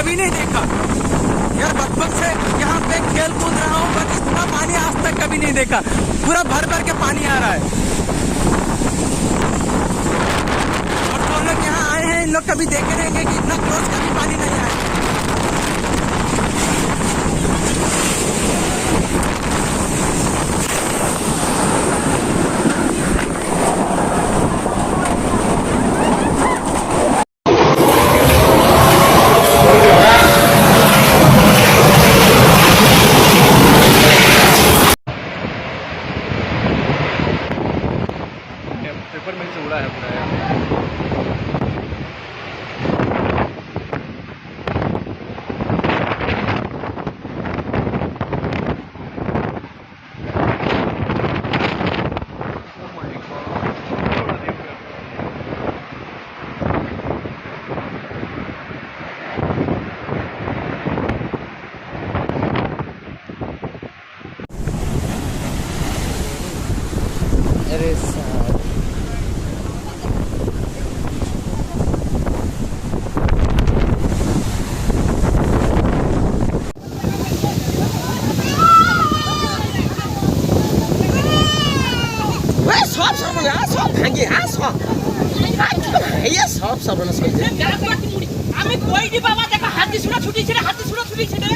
कभी नहीं देखा यार। बचपन से यहाँ पे खेल कूद रहा हूँ, बट इतना पानी आज तक कभी नहीं देखा। पूरा भर भर के पानी आ रहा है। और जो लोग यहाँ आए हैं इन लोग कभी देखे रहेंगे कि इतना क्लोज कभी पानी नहीं आया। पेपर मिल से उड़ा है पूरा यार। अरे साहब সব সর্বনাশ, সব ভাঙে, হ্যাঁ সব ভাইয়া সব সর্বনাশ করে দিল। আমি কইনি বাবা, দেখো হাতি ছুড়া ছুটি ছেড়ে, হাতি ছুড়া ছুটি ছেড়ে